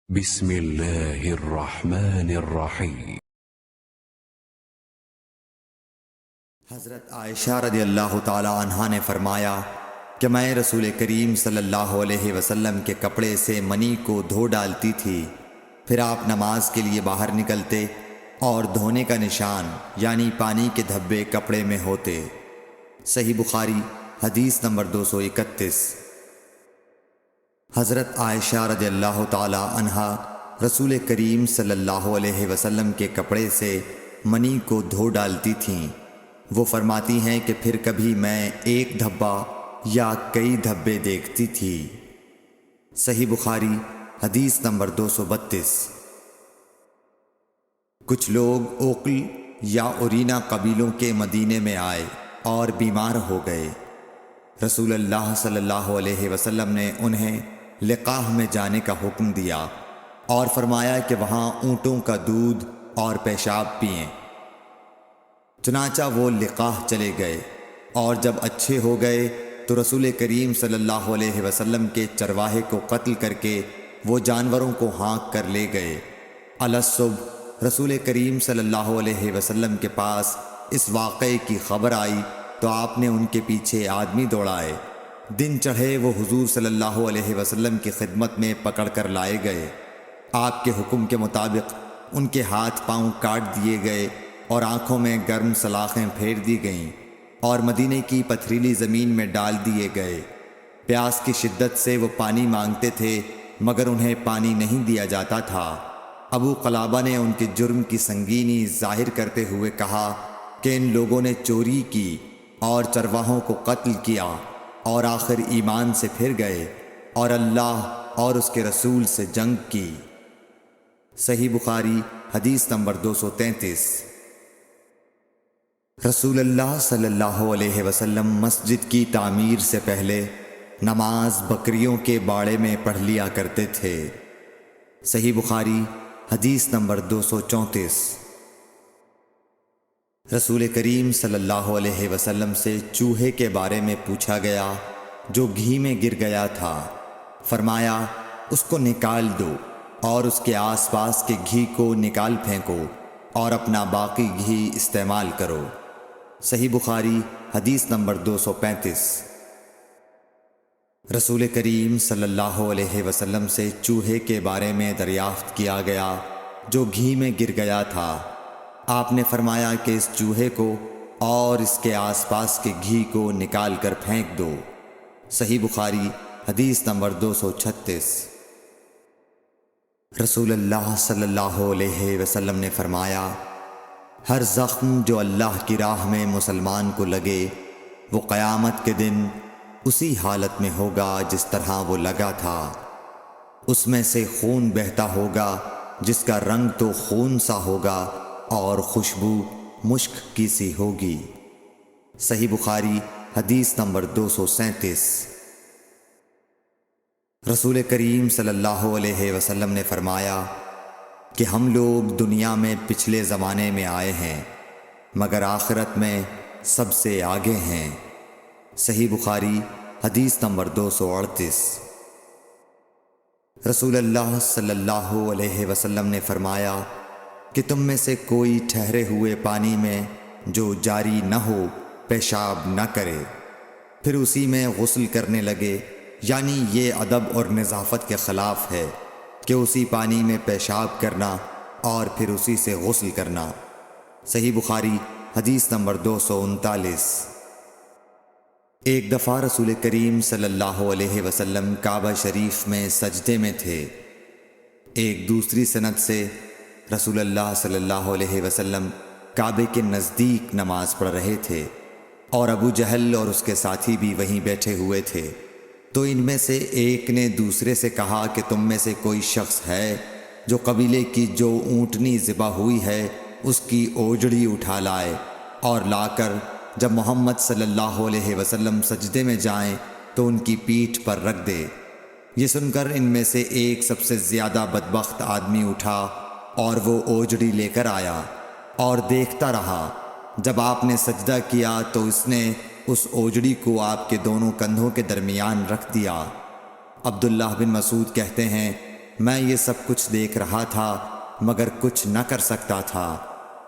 بسم اللہ الرحمن الرحیم۔ حضرت عائشہ رضی اللہ تعالی عنہا نے فرمایا کہ میں رسول کریم صلی اللہ علیہ وسلم کے کپڑے سے منی کو دھو ڈالتی تھی، پھر آپ نماز کے لیے باہر نکلتے اور دھونے کا نشان یعنی پانی کے دھبے کپڑے میں ہوتے۔ صحیح بخاری حدیث نمبر 231۔ حضرت عائشہ رضی اللہ تعالی عنہا رسول کریم صلی اللہ علیہ وسلم کے کپڑے سے منی کو دھو ڈالتی تھیں۔ وہ فرماتی ہیں کہ پھر کبھی میں ایک دھبا یا کئی دھبے دیکھتی تھی۔ صحیح بخاری حدیث نمبر 232۔ کچھ لوگ اوقل یا اورینا قبیلوں کے مدینے میں آئے اور بیمار ہو گئے۔ رسول اللہ صلی اللہ علیہ وسلم نے انہیں لقاح میں جانے کا حکم دیا اور فرمایا کہ وہاں اونٹوں کا دودھ اور پیشاب پئیں۔ چنانچہ وہ لقاح چلے گئے، اور جب اچھے ہو گئے تو رسول کریم صلی اللہ علیہ وسلم کے چرواہے کو قتل کر کے وہ جانوروں کو ہانک کر لے گئے۔ الصبح رسول کریم صلی اللہ علیہ وسلم کے پاس اس واقعے کی خبر آئی تو آپ نے ان کے پیچھے آدمی دوڑائے۔ دن چڑھے وہ حضور صلی اللہ علیہ وسلم کی خدمت میں پکڑ کر لائے گئے۔ آپ کے حکم کے مطابق ان کے ہاتھ پاؤں کاٹ دیے گئے اور آنکھوں میں گرم سلاخیں پھیر دی گئیں اور مدینے کی پتھریلی زمین میں ڈال دیے گئے۔ پیاس کی شدت سے وہ پانی مانگتے تھے مگر انہیں پانی نہیں دیا جاتا تھا۔ ابو قلابہ نے ان کے جرم کی سنگینی ظاہر کرتے ہوئے کہا کہ ان لوگوں نے چوری کی اور چرواہوں کو قتل کیا اور آخر ایمان سے پھر گئے اور اللہ اور اس کے رسول سے جنگ کی۔ صحیح بخاری حدیث نمبر 233۔ رسول اللہ صلی اللہ علیہ وسلم مسجد کی تعمیر سے پہلے نماز بکریوں کے باڑے میں پڑھ لیا کرتے تھے۔ صحیح بخاری حدیث نمبر 234۔ رسول کریم صلی اللہ علیہ وسلم سے چوہے کے بارے میں پوچھا گیا جو گھی میں گر گیا تھا۔ فرمایا اس کو نکال دو اور اس کے آس پاس کے گھی کو نکال پھینکو اور اپنا باقی گھی استعمال کرو۔ صحیح بخاری حدیث نمبر 235۔ رسول کریم صلی اللہ علیہ وسلم سے چوہے کے بارے میں دریافت کیا گیا جو گھی میں گر گیا تھا۔ آپ نے فرمایا کہ اس چوہے کو اور اس کے آس پاس کے گھی کو نکال کر پھینک دو۔ صحیح بخاری حدیث نمبر 236۔ رسول اللہ صلی اللہ علیہ وسلم نے فرمایا ہر زخم جو اللہ کی راہ میں مسلمان کو لگے وہ قیامت کے دن اسی حالت میں ہوگا جس طرح وہ لگا تھا۔ اس میں سے خون بہتا ہوگا جس کا رنگ تو خون سا ہوگا اور خوشبو مشک کی سی ہوگی۔ صحیح بخاری حدیث نمبر 237۔ رسول کریم صلی اللہ علیہ وسلم نے فرمایا کہ ہم لوگ دنیا میں پچھلے زمانے میں آئے ہیں مگر آخرت میں سب سے آگے ہیں۔ صحیح بخاری حدیث نمبر 238۔ رسول اللہ صلی اللہ علیہ وسلم نے فرمایا کہ تم میں سے کوئی ٹھہرے ہوئے پانی میں جو جاری نہ ہو پیشاب نہ کرے پھر اسی میں غسل کرنے لگے، یعنی یہ ادب اور نظافت کے خلاف ہے کہ اسی پانی میں پیشاب کرنا اور پھر اسی سے غسل کرنا۔ صحیح بخاری حدیث نمبر 239۔ ایک دفعہ رسول کریم صلی اللہ علیہ وسلم کعبہ شریف میں سجدے میں تھے۔ ایک دوسری سند سے رسول اللہ صلی اللہ علیہ وسلم کعبے کے نزدیک نماز پڑھ رہے تھے اور ابو جہل اور اس کے ساتھی بھی وہیں بیٹھے ہوئے تھے، تو ان میں سے ایک نے دوسرے سے کہا کہ تم میں سے کوئی شخص ہے جو قبیلے کی جو اونٹنی ذبح ہوئی ہے اس کی اوجڑی اٹھا لائے اور لا کر جب محمد صلی اللہ علیہ وسلم سجدے میں جائیں تو ان کی پیٹھ پر رکھ دے۔ یہ سن کر ان میں سے ایک سب سے زیادہ بدبخت آدمی اٹھا اور وہ اوجڑی لے کر آیا اور دیکھتا رہا۔ جب آپ نے سجدہ کیا تو اس نے اس اوجڑی کو آپ کے دونوں کندھوں کے درمیان رکھ دیا۔ عبداللہ بن مسعود کہتے ہیں میں یہ سب کچھ دیکھ رہا تھا مگر کچھ نہ کر سکتا تھا،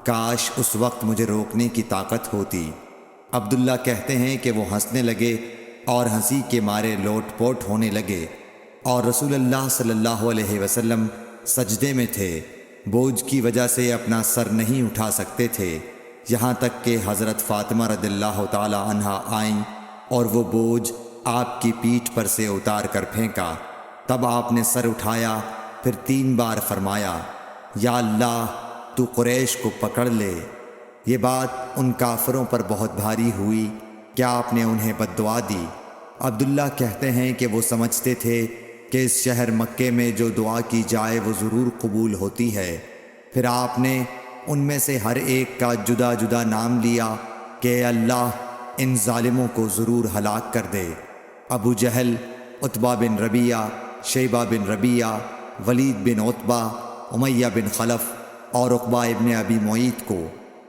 کاش اس وقت مجھے روکنے کی طاقت ہوتی۔ عبداللہ کہتے ہیں کہ وہ ہنسنے لگے اور ہنسی کے مارے لوٹ پوٹ ہونے لگے، اور رسول اللہ صلی اللہ علیہ وسلم سجدے میں تھے، بوجھ کی وجہ سے اپنا سر نہیں اٹھا سکتے تھے، یہاں تک کہ حضرت فاطمہ رضی اللہ تعالی عنہا آئیں اور وہ بوجھ آپ کی پیٹھ پر سے اتار کر پھینکا۔ تب آپ نے سر اٹھایا، پھر 3 بار فرمایا، یا اللہ تو قریش کو پکڑ لے۔ یہ بات ان کافروں پر بہت بھاری ہوئی کہ آپ نے انہیں بد دعا دی۔ عبداللہ کہتے ہیں کہ وہ سمجھتے تھے کہ اس شہر مکے میں جو دعا کی جائے وہ ضرور قبول ہوتی ہے۔ پھر آپ نے ان میں سے ہر ایک کا جدا جدا نام لیا کہ اے اللہ ان ظالموں کو ضرور ہلاک کر دے۔ ابو جہل، عتبہ بن ربیعہ، شیبہ بن ربیعہ، ولید بن عتبہ، امیہ بن خلف اور عقبہ ابن ابی معیط کو۔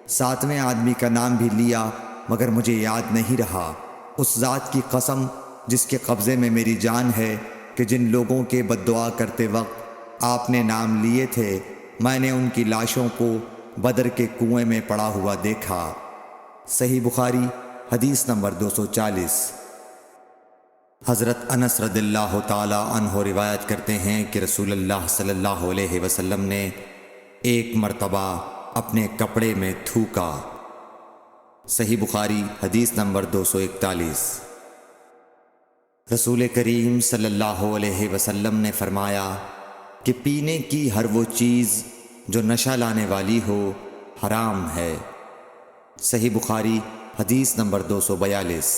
7ویں آدمی کا نام بھی لیا مگر مجھے یاد نہیں رہا۔ اس ذات کی قسم جس کے قبضے میں میری جان ہے کہ جن لوگوں کے بد دعا کرتے وقت آپ نے نام لیے تھے، میں نے ان کی لاشوں کو بدر کے کنویں میں پڑا ہوا دیکھا۔ صحیح بخاری حدیث نمبر 240۔ حضرت انس رضی اللہ تعالی عنہ روایت کرتے ہیں کہ رسول اللہ صلی اللہ علیہ وسلم نے ایک مرتبہ اپنے کپڑے میں تھوکا۔ صحیح بخاری حدیث نمبر 241۔ رسول کریم صلی اللہ علیہ وسلم نے فرمایا کہ پینے کی ہر وہ چیز جو نشہ لانے والی ہو حرام ہے۔ صحیح بخاری حدیث نمبر 242۔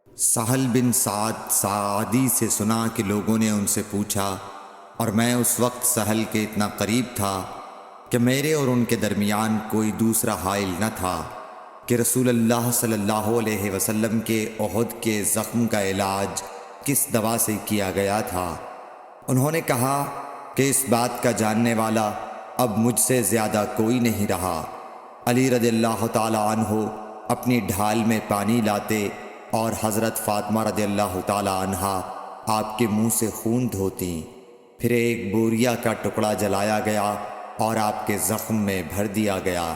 سہل بن سعد سعدی سے سنا کہ لوگوں نے ان سے پوچھا، اور میں اس وقت سہل کے اتنا قریب تھا کہ میرے اور ان کے درمیان کوئی دوسرا حائل نہ تھا، کہ رسول اللہ صلی اللہ علیہ وسلم کے احد کے زخم کا علاج کس دوا سے کیا گیا تھا۔ انہوں نے کہا کہ اس بات کا جاننے والا اب مجھ سے زیادہ کوئی نہیں رہا۔ علی رضی اللہ تعالی عنہ اپنی ڈھال میں پانی لاتے اور حضرت فاطمہ رضی اللہ تعالی عنہا آپ کے منہ سے خون دھوتیں، پھر ایک بوریا کا ٹکڑا جلایا گیا اور آپ کے زخم میں بھر دیا گیا۔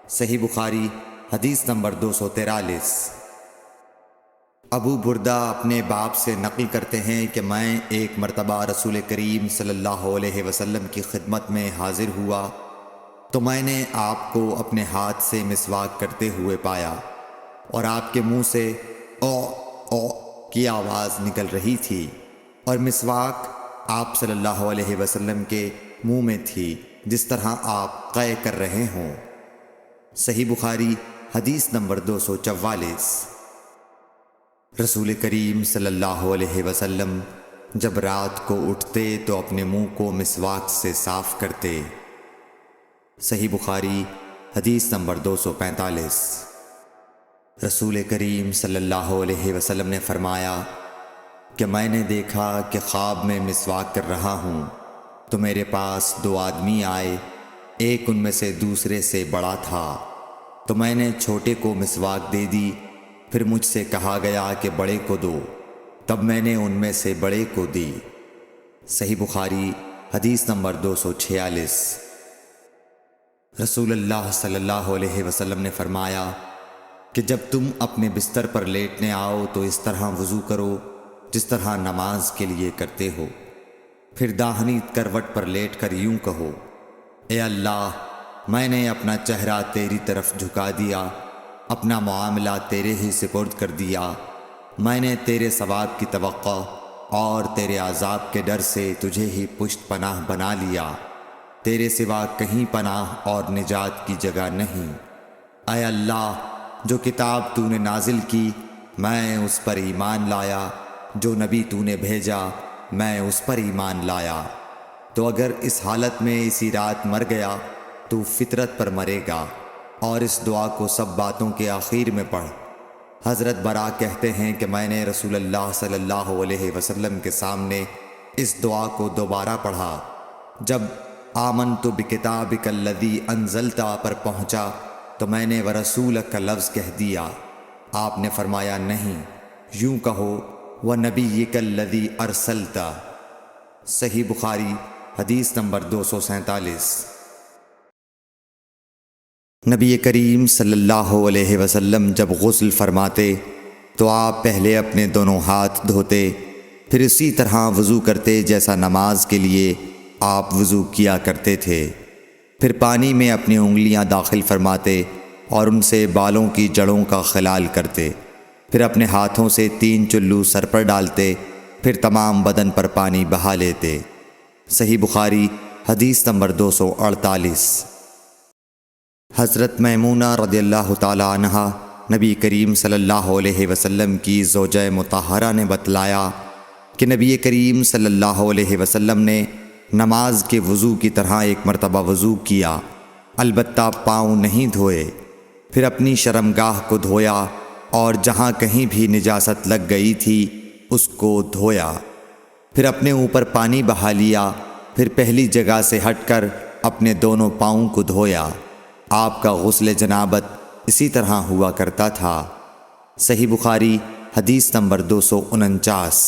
صحیح بخاری حدیث نمبر 243۔ ابو بردہ اپنے باپ سے نقل کرتے ہیں کہ میں ایک مرتبہ رسول کریم صلی اللہ علیہ وسلم کی خدمت میں حاضر ہوا تو میں نے آپ کو اپنے ہاتھ سے مسواک کرتے ہوئے پایا، اور آپ کے منہ سے او کی آواز نکل رہی تھی، اور مسواک آپ صلی اللہ علیہ وسلم کے منہ میں تھی جس طرح آپ قے کر رہے ہوں۔ صحیح بخاری حدیث نمبر 244۔ رسول کریم صلی اللہ علیہ وسلم جب رات کو اٹھتے تو اپنے منہ کو مسواک سے صاف کرتے۔ صحیح بخاری حدیث نمبر 245۔ رسول کریم صلی اللہ علیہ وسلم نے فرمایا کہ میں نے دیکھا کہ خواب میں مسواک کر رہا ہوں تو میرے پاس 2 آدمی آئے، ایک ان میں سے دوسرے سے بڑا تھا، تو میں نے چھوٹے کو مسواک دے دی، پھر مجھ سے کہا گیا کہ بڑے کو دو، تب میں نے ان میں سے بڑے کو دی۔ صحیح بخاری حدیث نمبر 246۔ رسول اللہ صلی اللہ علیہ وسلم نے فرمایا کہ جب تم اپنے بستر پر لیٹنے آؤ تو اس طرح وضو کرو جس طرح نماز کے لیے کرتے ہو، پھر داہنی کروٹ پر لیٹ کر یوں کہو، اے اللہ میں نے اپنا چہرہ تیری طرف جھکا دیا، اپنا معاملہ تیرے ہی سپرد کر دیا، میں نے تیرے ثواب کی توقع اور تیرے عذاب کے ڈر سے تجھے ہی پشت پناہ بنا لیا، تیرے سوا کہیں پناہ اور نجات کی جگہ نہیں۔ اے اللہ جو کتاب تو نے نازل کی میں اس پر ایمان لایا، جو نبی تو نے بھیجا میں اس پر ایمان لایا، تو اگر اس حالت میں اسی رات مر گیا تو فطرت پر مرے گا، اور اس دعا کو سب باتوں کے آخر میں پڑھ۔ حضرت برا کہتے ہیں کہ میں نے رسول اللہ صلی اللہ علیہ وسلم کے سامنے اس دعا کو دوبارہ پڑھا، جب آمنت بکتابک الذی انزلت پر پہنچا تو میں نے ورسولک کا لفظ کہہ دیا۔ آپ نے فرمایا نہیں، یوں کہو ونبیک الذی ارسلت۔ صحیح بخاری حدیث نمبر 247۔ نبی کریم صلی اللہ علیہ وسلم جب غسل فرماتے تو آپ پہلے اپنے دونوں ہاتھ دھوتے، پھر اسی طرح وضو کرتے جیسا نماز کے لیے آپ وضو کیا کرتے تھے۔ پھر پانی میں اپنی انگلیاں داخل فرماتے اور ان سے بالوں کی جڑوں کا خلال کرتے، پھر اپنے ہاتھوں سے 3 چلو سر پر ڈالتے، پھر تمام بدن پر پانی بہا لیتے۔ صحیح بخاری حدیث نمبر 248۔ حضرت میمونہ رضی اللہ تعالی عنہا نبی کریم صلی اللہ علیہ وسلم کی زوجہ مطہرہ نے بتلایا کہ نبی کریم صلی اللہ علیہ وسلم نے نماز کے وضو کی طرح ایک مرتبہ وضو کیا، البتہ پاؤں نہیں دھوئے، پھر اپنی شرمگاہ کو دھویا اور جہاں کہیں بھی نجاست لگ گئی تھی اس کو دھویا، پھر اپنے اوپر پانی بہا لیا، پھر پہلی جگہ سے ہٹ کر اپنے دونوں پاؤں کو دھویا۔ آپ کا غسل جنابت اسی طرح ہوا کرتا تھا۔ صحیح بخاری حدیث نمبر 249۔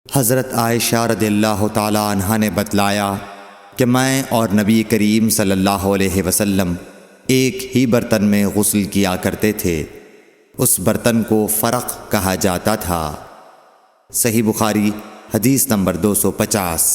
حضرت عائشہ رضی اللہ تعالی عنہا نے بتلایا کہ میں اور نبی کریم صلی اللہ علیہ وسلم ایک ہی برتن میں غسل کیا کرتے تھے، اس برتن کو فرق کہا جاتا تھا۔ صحیح بخاری حدیث نمبر 250۔